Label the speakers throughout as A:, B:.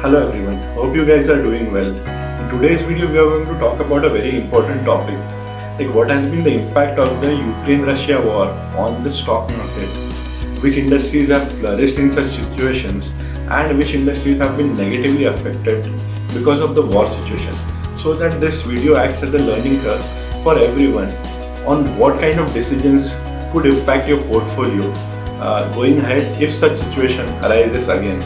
A: Hello everyone, hope you guys are doing well. In today's video we are going to talk about a very important topic, like what has been the impact of the Ukraine-Russia war on the stock market, which industries have flourished in such situations and which industries have been negatively affected because of the war situation, so that this video acts as a learning curve for everyone on what kind of decisions could impact your portfolio going ahead if such situation arises again.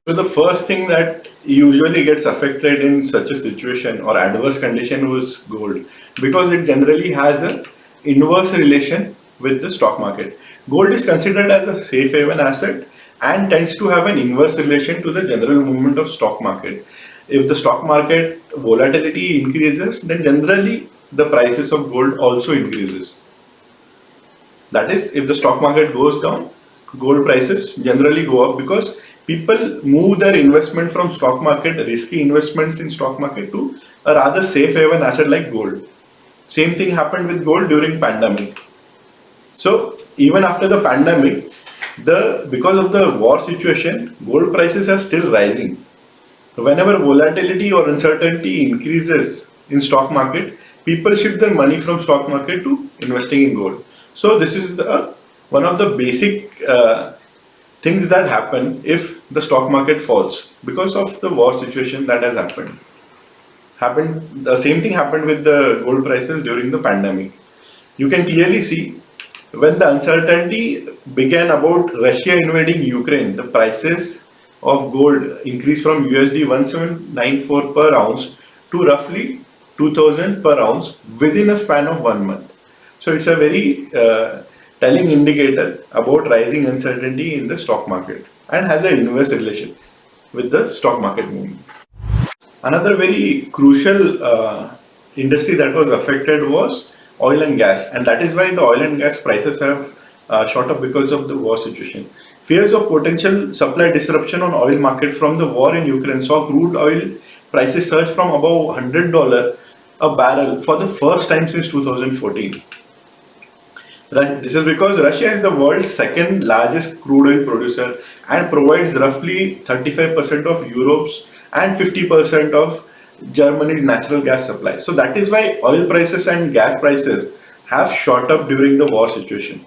A: So the first thing that usually gets affected in such a situation or adverse condition was gold, because it generally has a inverse relation with the stock market. Gold is considered as a safe haven asset and tends to have an inverse relation to the general movement of stock market. If the stock market volatility increases, then generally the prices of gold also increases. That is, if the stock market goes down, gold prices generally go up because people move their investment from stock market, risky investments in stock market, to a rather safe haven asset like gold. Same thing happened with gold during pandemic. So even after the pandemic, the because of the war situation, gold prices are still rising. Whenever volatility or uncertainty increases in stock market, people shift their money from stock market to investing in gold. So this is one of the basic things that happen if the stock market falls because of the war situation that has happened. The same thing happened with the gold prices during the pandemic. You can clearly see when the uncertainty began about Russia invading Ukraine, the prices of gold increased from USD 1794 per ounce to roughly 2000 per ounce within a span of 1 month. So it's a very telling indicator about rising uncertainty in the stock market and has an inverse relation with the stock market movement. Another very crucial industry that was affected was oil and gas, and that is why the oil and gas prices have shot up because of the war situation. Fears of potential supply disruption on oil market from the war in Ukraine saw crude oil prices surge from above $100 a barrel for the first time since 2014. This is because Russia is the world's second largest crude oil producer and provides roughly 35% of Europe's and 50% of Germany's natural gas supply. So that is why oil prices and gas prices have shot up during the war situation.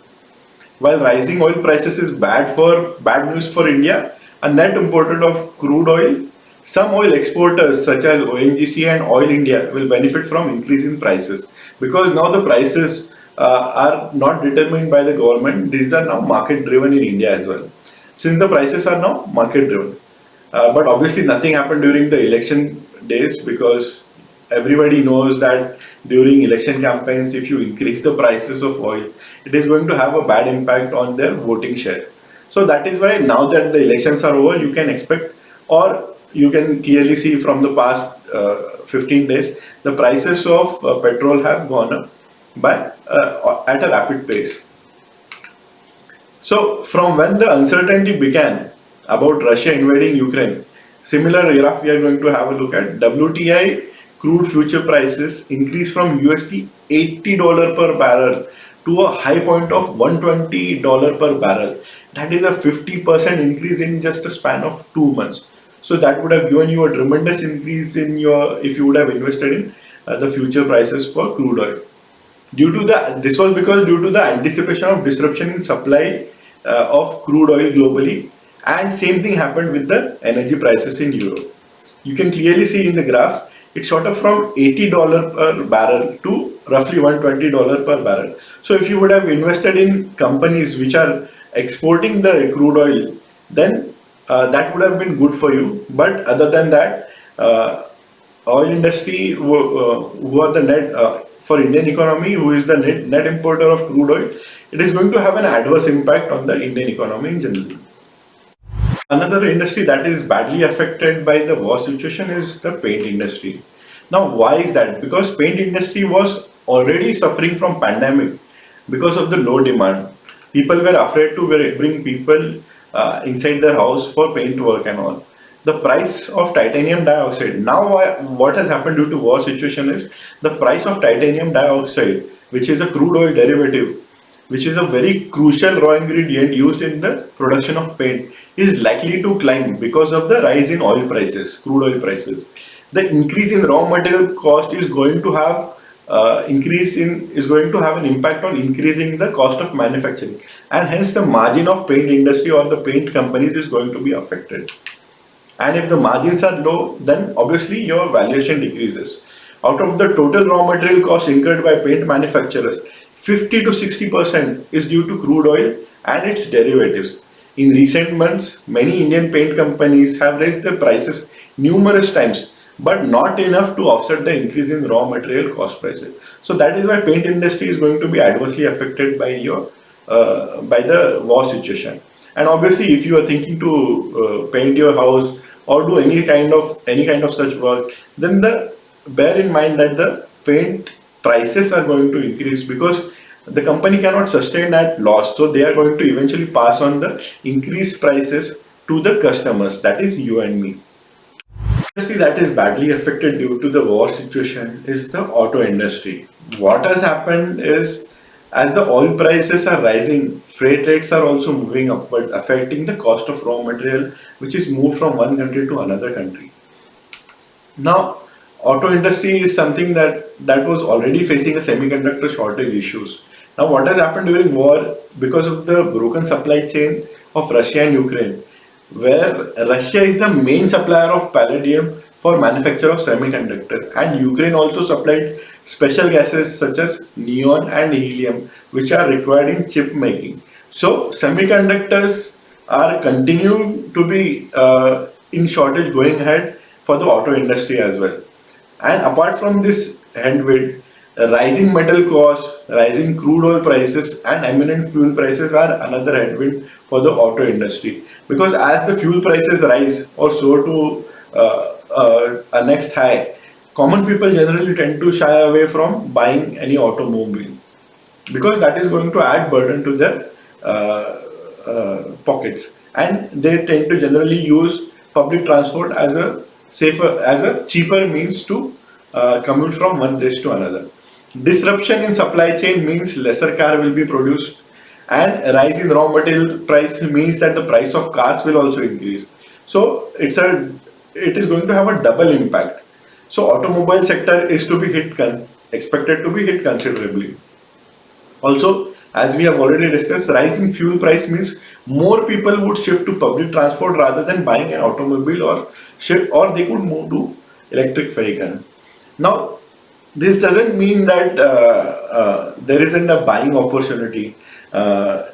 A: While rising oil prices is bad news for India, a net importer of crude oil, some oil exporters such as ONGC and Oil India will benefit from increase in prices, because now the prices are not determined by the government. These are now market driven in India as well. Since the prices are now market driven, but obviously nothing happened during the election days, because everybody knows that during election campaigns, if you increase the prices of oil, it is going to have a bad impact on their voting share. So that is why now that the elections are over, you can expect, or you can clearly see from the past 15 days, the prices of petrol have gone up by at a rapid pace. So from when the uncertainty began about Russia invading Ukraine, similar graph we are going to have a look at. WTI crude future prices increased from USD $80 per barrel to a high point of $120 per barrel. That is a 50% increase in just a span of 2 months. So that would have given you a tremendous increase in your, if you would have invested in the future prices for crude oil. This was because due to the anticipation of disruption in supply of crude oil globally, and same thing happened with the energy prices in Europe. You can clearly see in the graph it shot up from $80 per barrel to roughly $120 per barrel. So if you would have invested in companies which are exporting the crude oil, then that would have been good for you. But other than that, oil industry who are the net for Indian economy, who is the net importer of crude oil, it is going to have an adverse impact on the Indian economy in general. Another industry that is badly affected by the war situation is the paint industry. Now, why is that? Because paint industry was already suffering from pandemic because of the low demand. People were afraid to bring people inside their house for paint work and all. The price of titanium dioxide. Now, what has happened due to war situation is the price of titanium dioxide, which is a crude oil derivative, which is a very crucial raw ingredient used in the production of paint, is likely to climb because of the rise in oil prices, crude oil prices. The increase in raw material cost is going to have is going to have an impact on increasing the cost of manufacturing, and hence the margin of paint industry or the paint companies is going to be affected. And if the margins are low, then obviously your valuation decreases. Out of the total raw material cost incurred by paint manufacturers, 50 to 60% is due to crude oil and its derivatives. In recent months, many Indian paint companies have raised their prices numerous times, but not enough to offset the increase in raw material cost prices. So that is why paint industry is going to be adversely affected by your by the war situation. And obviously, if you are thinking to paint your house or do any kind of such work, then the bear in mind that the paint prices are going to increase because the company cannot sustain that loss. So they are going to eventually pass on the increased prices to the customers, that is you and me. Industry that is badly affected due to the war situation is the auto industry. What has happened is, as the oil prices are rising, freight rates are also moving upwards, affecting the cost of raw material, which is moved from one country to another country. Now, auto industry is something that was already facing a semiconductor shortage issues. Now, what has happened during war because of the broken supply chain of Russia and Ukraine, where Russia is the main supplier of palladium for manufacture of semiconductors, and Ukraine also supplied special gases such as neon and helium, which are required in chip making. So, semiconductors are continuing to be in shortage going ahead for the auto industry as well. And apart from this headwind, rising metal costs, rising crude oil prices, and eminent fuel prices are another headwind for the auto industry. Because as the fuel prices rise or soar to a next high, common people generally tend to shy away from buying any automobile because that is going to add burden to their pockets, and they tend to generally use public transport as a safer as a cheaper means to commute from one place to another. Disruption in supply chain means lesser car will be produced, and a rise in raw material price means that the price of cars will also increase. So it is going to have a double impact. So automobile sector is to be expected to be hit considerably. Also, as we have already discussed, rising fuel price means more people would shift to public transport rather than buying an automobile, or they could move to electric vehicle. Now, this doesn't mean that there isn't a buying opportunity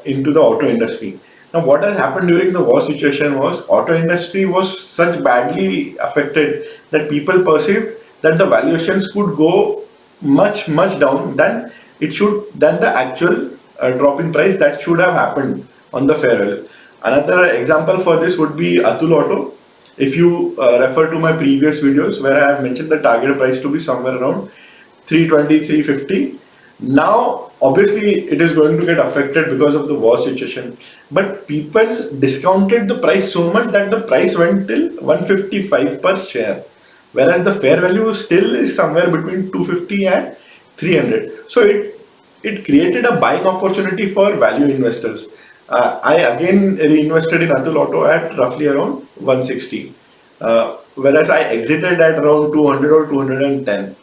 A: into the auto industry. Now, what has happened during the war situation was auto industry was such badly affected that people perceived that the valuations could go much down than the actual drop in price that should have happened on the farewell. Another example for this would be Atul Auto. If you refer to my previous videos where I have mentioned the target price to be somewhere around 320, 350. Now, obviously, it is going to get affected because of the war situation. But people discounted the price so much that the price went till 155 per share, whereas the fair value still is somewhere between 250 and 300. So it created a buying opportunity for value investors. I again reinvested in Atul Auto at roughly around 160, whereas I exited at around 200 or 210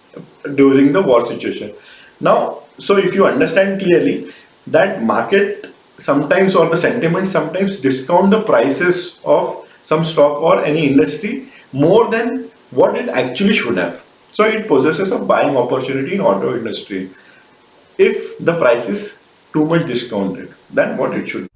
A: during the war situation. Now, so if you understand clearly that market sometimes or the sentiment sometimes discount the prices of some stock or any industry more than what it actually should have. So it possesses a buying opportunity in auto industry if the price is too much discounted than what it should.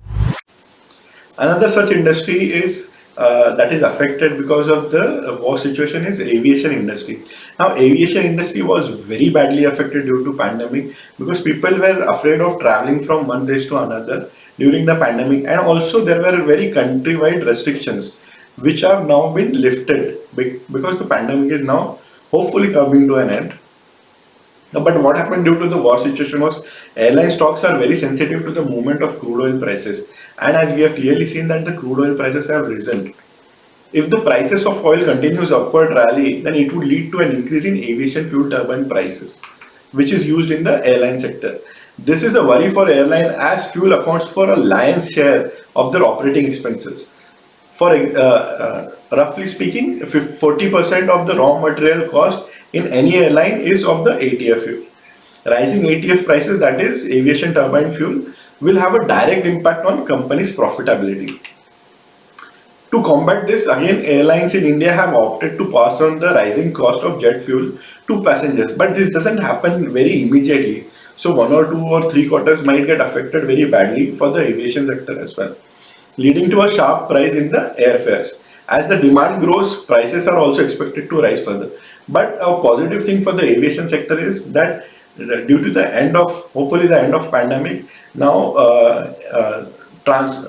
A: Another such industry is that is affected because of the war situation is aviation industry. Now, aviation industry was very badly affected due to pandemic because people were afraid of traveling from one place to another during the pandemic, and also there were very countrywide restrictions which have now been lifted because the pandemic is now hopefully coming to an end. But what happened due to the war situation was airline stocks are very sensitive to the movement of crude oil prices. And as we have clearly seen that the crude oil prices have risen. If the prices of oil continues upward rally, then it would lead to an increase in aviation fuel turbine prices, which is used in the airline sector. This is a worry for airline as fuel accounts for a lion's share of their operating expenses. For roughly speaking, 40% of the raw material cost in any airline is of the ATF fuel. Rising ATF prices, that is aviation turbine fuel, will have a direct impact on companies' profitability. To combat this, again, airlines in India have opted to pass on the rising cost of jet fuel to passengers, but this doesn't happen very immediately. So, 1 or 2 or 3 quarters might get affected very badly for the aviation sector as well, leading to a sharp rise in the airfares. As the demand grows, prices are also expected to rise further. But a positive thing for the aviation sector is that due to the end of, hopefully the end of pandemic, now trans,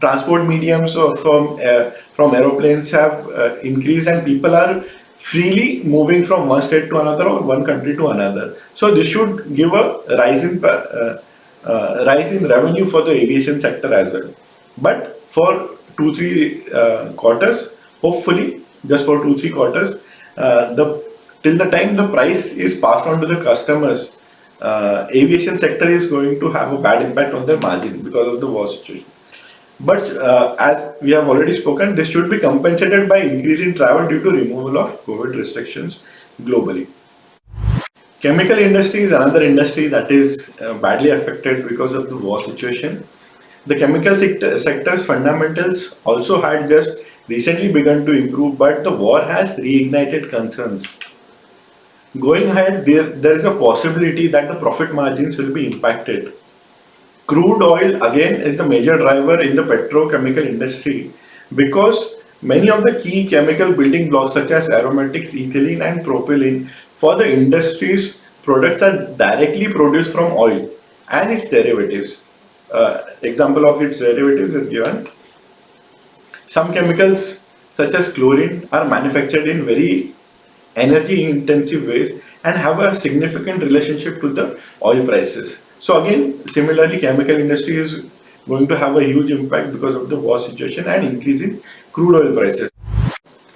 A: transport mediums from aeroplanes have increased, and people are freely moving from one state to another or one country to another. So this should give a rise in revenue for the aviation sector as well. But for 2 3 quarters, hopefully just for 2 3 quarters, the till the time the price is passed on to the customers, aviation sector is going to have a bad impact on their margin because of the war situation. But as we have already spoken, this should be compensated by increasing travel due to removal of COVID restrictions globally. Chemical industry is another industry that is badly affected because of the war situation. The chemical sector's fundamentals also had just recently begun to improve, but the war has reignited concerns. Going ahead, there is a possibility that the profit margins will be impacted. Crude oil again is the major driver in the petrochemical industry because many of the key chemical building blocks such as aromatics, ethylene and propylene for the industry's products are directly produced from oil and its derivatives. Example of its derivatives is given. Some chemicals such as chlorine are manufactured in very energy intensive ways and have a significant relationship to the oil prices. So again, similarly, chemical industry is going to have a huge impact because of the war situation and increase in crude oil prices.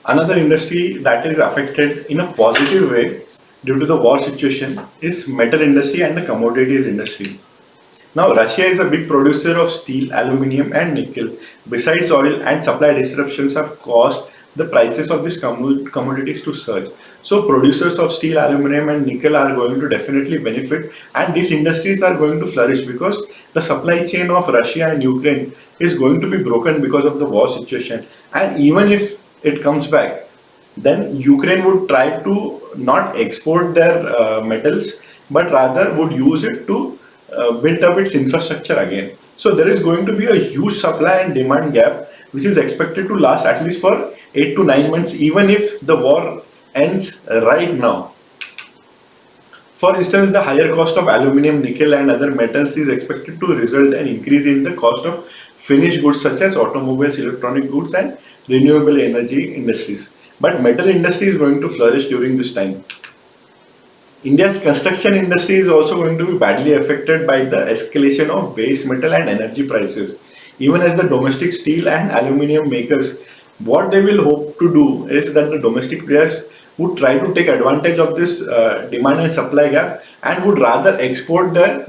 A: Another industry that is affected in a positive way due to the war situation is metal industry and the commodities industry. Now, Russia is a big producer of steel, aluminium, and nickel. Besides, oil and supply disruptions have caused the prices of these commodities to surge. So, producers of steel, aluminium, and nickel are going to definitely benefit, and these industries are going to flourish because the supply chain of Russia and Ukraine is going to be broken because of the war situation. And even if it comes back, then Ukraine would try to not export their metals, but rather would use it to build up its infrastructure again. So there is going to be a huge supply and demand gap, which is expected to last at least for 8 to 9 months, even if the war ends right now. For instance, the higher cost of aluminium, nickel, and other metals is expected to result an increase in the cost of finished goods such as automobiles, electronic goods, and renewable energy industries. But metal industry is going to flourish during this time. India's construction industry is also going to be badly affected by the escalation of base metal and energy prices. Even as the domestic steel and aluminium makers, what they will hope to do is that the domestic players would try to take advantage of this demand and supply gap and would rather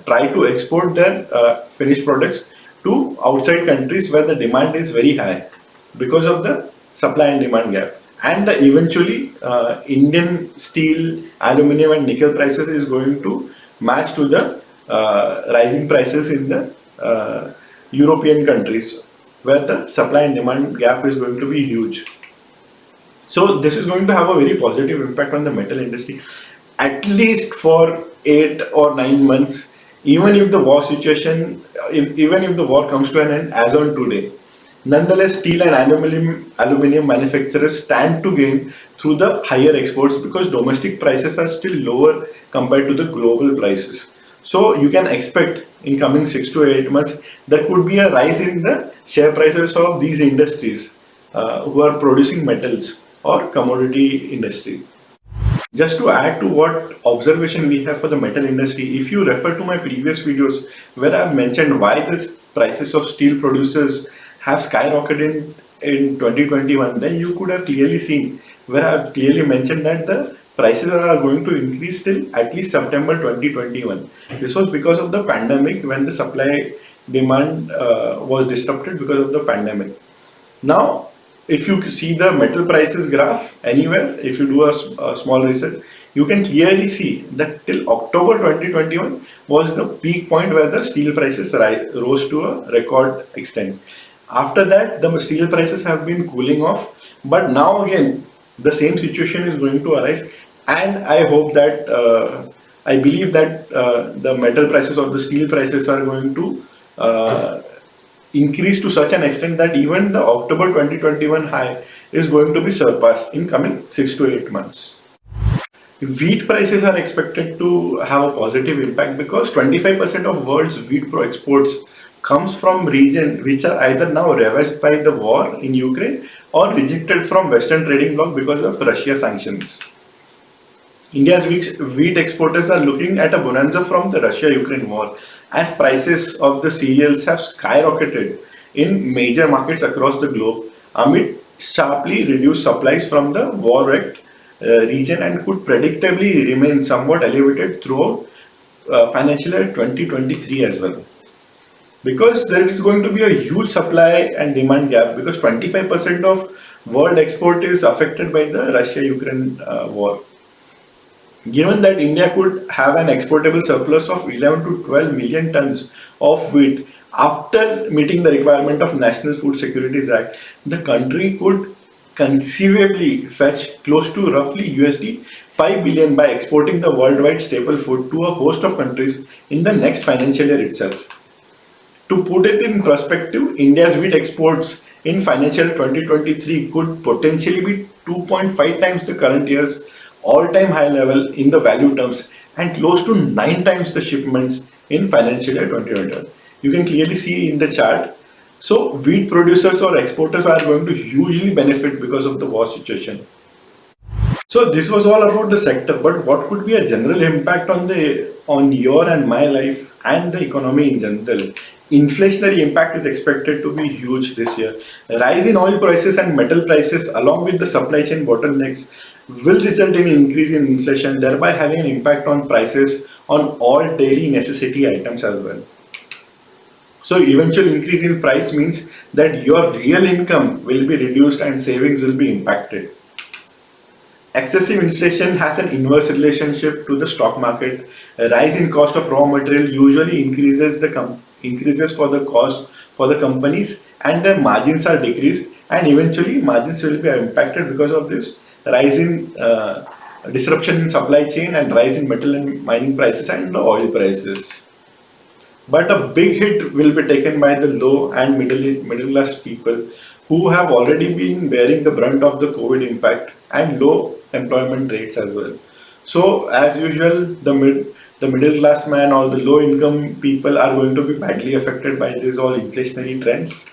A: try to export their finished products to outside countries where the demand is very high because of the supply and demand gap. And the eventually Indian steel, aluminium, and nickel prices is going to match to the rising prices in the European countries where the supply and demand gap is going to be huge. So this is going to have a very positive impact on the metal industry, at least for 8 or 9 months. Even if the war situation, even if the war comes to an end as on today, nonetheless, steel and aluminium manufacturers stand to gain through the higher exports because domestic prices are still lower compared to the global prices. So you can expect in coming 6 to 8 months there could be a rise in the share prices of these industries who are producing metals or commodity industry. Just to add to what observation we have for the metal industry, if you refer to my previous videos where I've mentioned why the prices of steel producers have skyrocketed in 2021, then you could have clearly seen where I've clearly mentioned that the prices are going to increase till at least September 2021. This was because of the pandemic, when the supply demand was disrupted because of the pandemic. Now, if you see the metal prices graph anywhere, if you do a small research, you can clearly see that till October 2021 was the peak point where the steel prices rose to a record extent. After that, the steel prices have been cooling off, but now again, the same situation is going to arise, and I hope that I believe that the metal prices or the steel prices are going to increase to such an extent that even the October 2021 high is going to be surpassed in coming 6 to 8 months. Wheat prices are expected to have a positive impact because 25% of world's wheat pro exports comes from regions which are either now ravaged by the war in Ukraine or rejected from Western trading bloc because of Russia sanctions. India's wheat exporters are looking at a bonanza from the Russia-Ukraine war as prices of the cereals have skyrocketed in major markets across the globe amid sharply reduced supplies from the war-wrecked region and could predictably remain somewhat elevated throughout financial year 2023 as well. Because there is going to be a huge supply and demand gap because 25% of world export is affected by the Russia-Ukraine war. Given that India could have an exportable surplus of 11 to 12 million tons of wheat after meeting the requirement of National Food Securities Act, the country could conceivably fetch close to roughly USD 5 billion by exporting the worldwide staple food to a host of countries in the next financial year itself. To put it in perspective, India's wheat exports in financial 2023 could potentially be 2.5 times the current year's all-time high level in the value terms and close to 9 times the shipments in financial year 2021. You can clearly see in the chart. So wheat producers or exporters are going to hugely benefit because of the war situation. So this was all about the sector, but what could be a general impact on your and my life and the economy in general? Inflationary impact is expected to be huge this year. Rise in oil prices and metal prices along with the supply chain bottlenecks will result in increase in inflation, thereby having an impact on prices on all daily necessity items as well. So eventual increase in price means that your real income will be reduced and savings will be impacted. Excessive inflation has an inverse relationship to the stock market. A rise in cost of raw material usually increases for the cost for the companies, and their margins are decreased, and eventually margins will be impacted because of this rise in disruption in supply chain and rise in metal and mining prices and the oil prices. But a big hit will be taken by the low and middle class people who have already been bearing the brunt of the COVID impact and low employment rates as well. So as usual, the middle class man or the low income people are going to be badly affected by these all inflationary trends.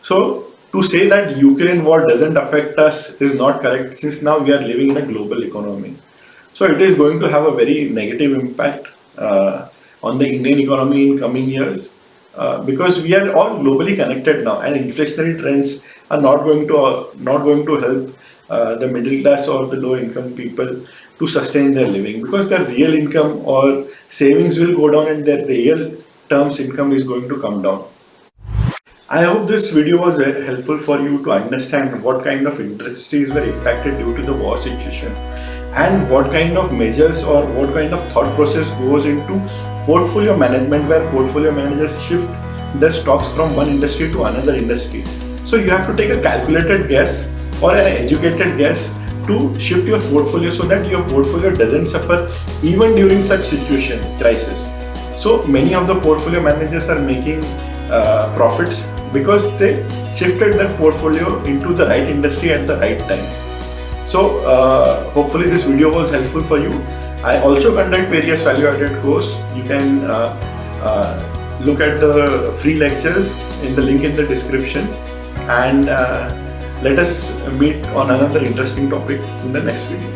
A: So to say that Ukraine war doesn't affect us is not correct, since now we are living in a global economy. So it is going to have a very negative impact on the Indian economy in coming years because we are all globally connected now, and inflationary trends are not going to help the middle class or the low income people to sustain their living, because their real income or savings will go down and their real terms income is going to come down. I hope this video was helpful for you to understand what kind of industries were impacted due to the war situation and what kind of measures or what kind of thought process goes into portfolio management, where portfolio managers shift their stocks from one industry to another industry. So you have to take a calculated guess or an educated guess to shift your portfolio so that your portfolio doesn't suffer even during such crisis. So many of the portfolio managers are making profits because they shifted their portfolio into the right industry at the right time. So hopefully this video was helpful for you. I also conduct various value-added courses. You can look at the free lectures in the link in the description, and let us meet on another interesting topic in the next video.